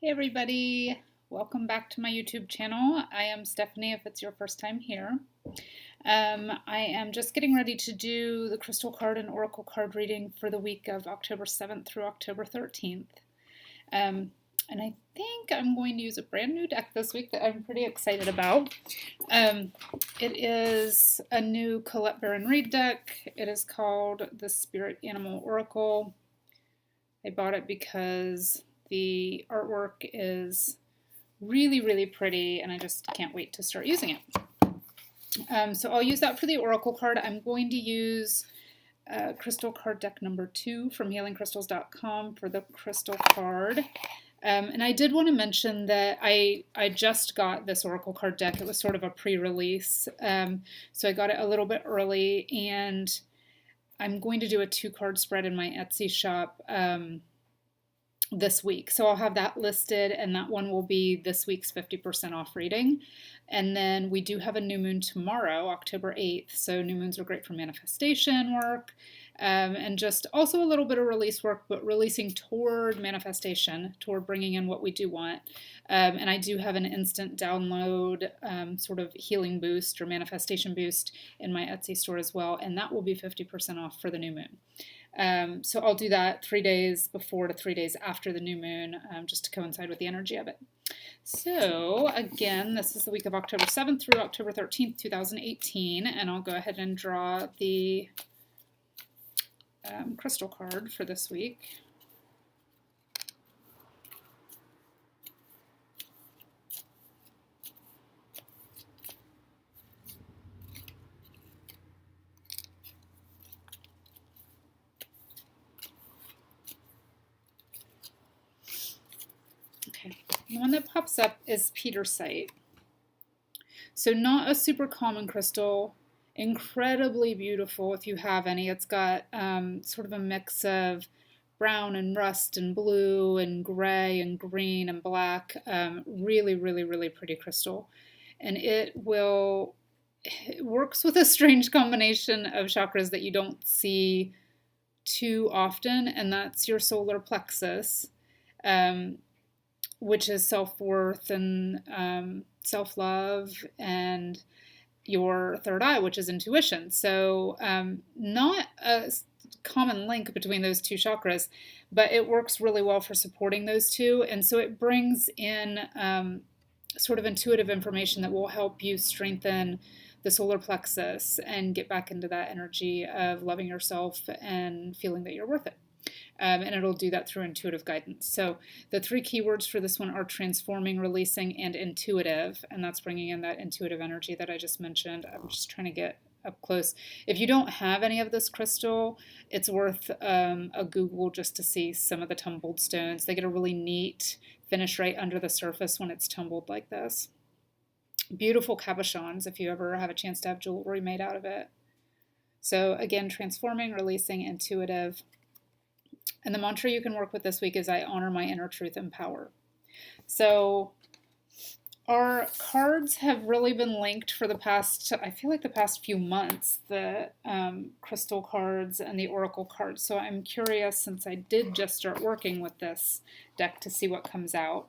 Hey everybody, welcome back to my YouTube channel. I am Stephanie if it's your first time here. I am just getting ready to do the crystal card and oracle card reading for the week of October 7th through October 13th. And I think I'm going to use a brand new deck this week that I'm pretty excited about. It is a new Colette Baron Reid deck. It is called the Spirit Animal Oracle. I bought it because the artwork is really, really pretty, and I just can't wait to start using it. So I'll use that for the oracle card. I'm going to use crystal card deck number 2 from healingcrystals.com for the crystal card. And I did want to mention that I just got this oracle card deck. It was sort of a pre-release, so I got it a little bit early, and I'm going to do a 2-card spread in my Etsy shop this week. So I'll have that listed, and that one will be this week's 50% off reading. And then we do have a new moon tomorrow, October 8th. So new moons are great for manifestation work, and just also a little bit of release work, but releasing toward manifestation, toward bringing in what we do want. And I do have an instant download sort of healing boost or manifestation boost in my Etsy store as well, and that will be 50% off for the new moon. So I'll do that 3 days before to 3 days after the new moon, just to coincide with the energy of it. So again, this is the week of October 7th through October 13th, 2018, and I'll go ahead and draw the crystal card for this week. Okay, the one that pops up is Petersite. So not a super common crystal, incredibly beautiful if you have any. It's got sort of a mix of brown and rust and blue and gray and green and black. Really, really, really pretty crystal. And it works with a strange combination of chakras that you don't see too often, and that's your solar plexus, which is self-worth and self-love, and your third eye, which is intuition. So not a common link between those two chakras, but it works really well for supporting those two. And so it brings in sort of intuitive information that will help you strengthen the solar plexus and get back into that energy of loving yourself and feeling that you're worth it. And it'll do that through intuitive guidance. So the 3 keywords for this one are transforming, releasing, and intuitive, and that's bringing in that intuitive energy that I just mentioned. I'm just trying to get up close. If you don't have any of this crystal, it's worth a Google just to see some of the tumbled stones. They get a really neat finish right under the surface when it's tumbled like this. Beautiful cabochons if you ever have a chance to have jewelry made out of it. So again, transforming, releasing, intuitive. And the mantra you can work with this week is I honor my inner truth and power. So our cards have really been linked for the past, I feel like the past few months, the crystal cards and the oracle cards. So I'm curious, since I did just start working with this deck, to see what comes out.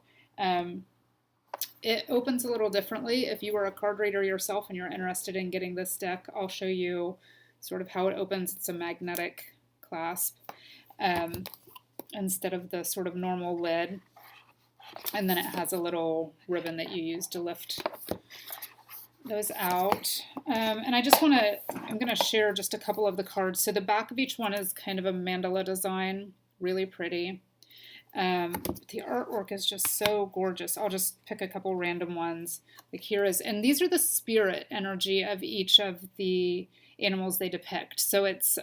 It opens a little differently. If you are a card reader yourself and you're interested in getting this deck, I'll show you sort of how it opens. It's a magnetic clasp. Instead of the sort of normal lid, and then it has a little ribbon that you use to lift those out. And I just I'm going to share just a couple of the cards. So the back of each one is kind of a mandala design, really pretty. The artwork is just so gorgeous. I'll just pick a couple random ones. Like here is, and these are the spirit energy of each of the animals they depict. So it's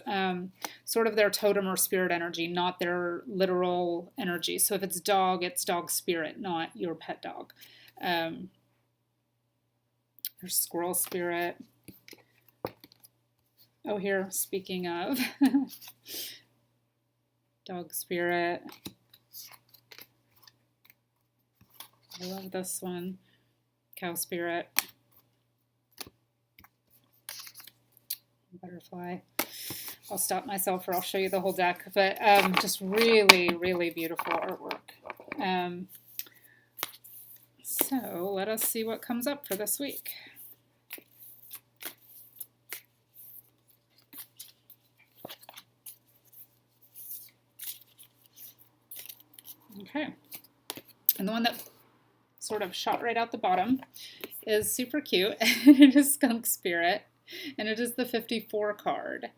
sort of their totem or spirit energy, not their literal energy. So if it's dog spirit, not your pet dog. There's squirrel spirit. Oh, here, speaking of dog spirit. I love this one. Cow spirit. Butterfly. I'll stop myself or I'll show you the whole deck, but just really, really beautiful artwork. So let us see what comes up for this week. Okay, and the one that sort of shot right out the bottom is super cute. It is Skunk Spirit, and it is the 54 card.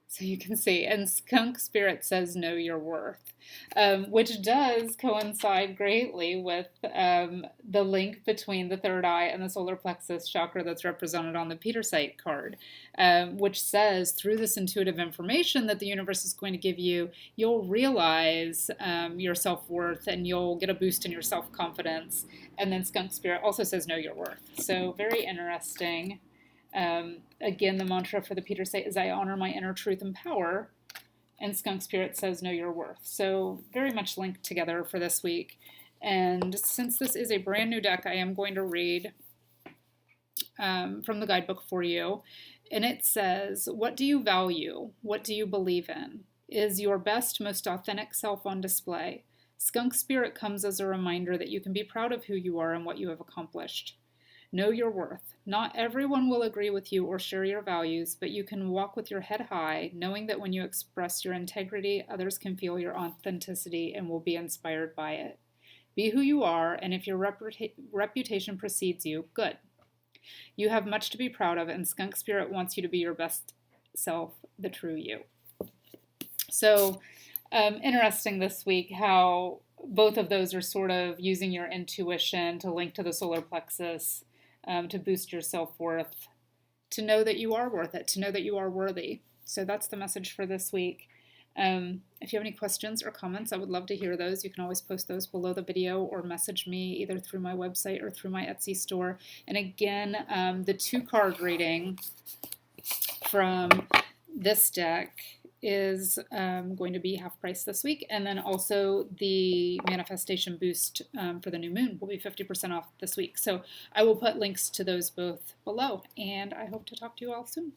So you can see, and Skunk Spirit says know your worth, which does coincide greatly with the link between the third eye and the solar plexus chakra that's represented on the Petersite card, which says through this intuitive information that the universe is going to give you, you'll realize your self-worth and you'll get a boost in your self-confidence. And then Skunk Spirit also says know your worth. So very interesting. Again, the mantra for the Petersite is I honor my inner truth and power, and Skunk Spirit says know your worth. So very much linked together for this week. And since this is a brand new deck, I am going to read from the guidebook for you. And it says, what do you value? What do you believe in? Is your best, most authentic self on display? Skunk Spirit comes as a reminder that you can be proud of who you are and what you have accomplished. Know your worth. Not everyone will agree with you or share your values, but you can walk with your head high, knowing that when you express your integrity, others can feel your authenticity and will be inspired by it. Be who you are, and if your reputation precedes you, good. You have much to be proud of, and Skunk Spirit wants you to be your best self, the true you. So, interesting this week how both of those are sort of using your intuition to link to the solar plexus, to boost your self-worth, to know that you are worth it, to know that you are worthy. So that's the message for this week. If you have any questions or comments, I would love to hear those. You can always post those below the video or message me either through my website or through my Etsy store. And again, the 2-card reading from this deck is going to be half price this week, and then also the manifestation boost for the new moon will be 50% off this week. So I will put links to those both below, and I hope to talk to you all soon.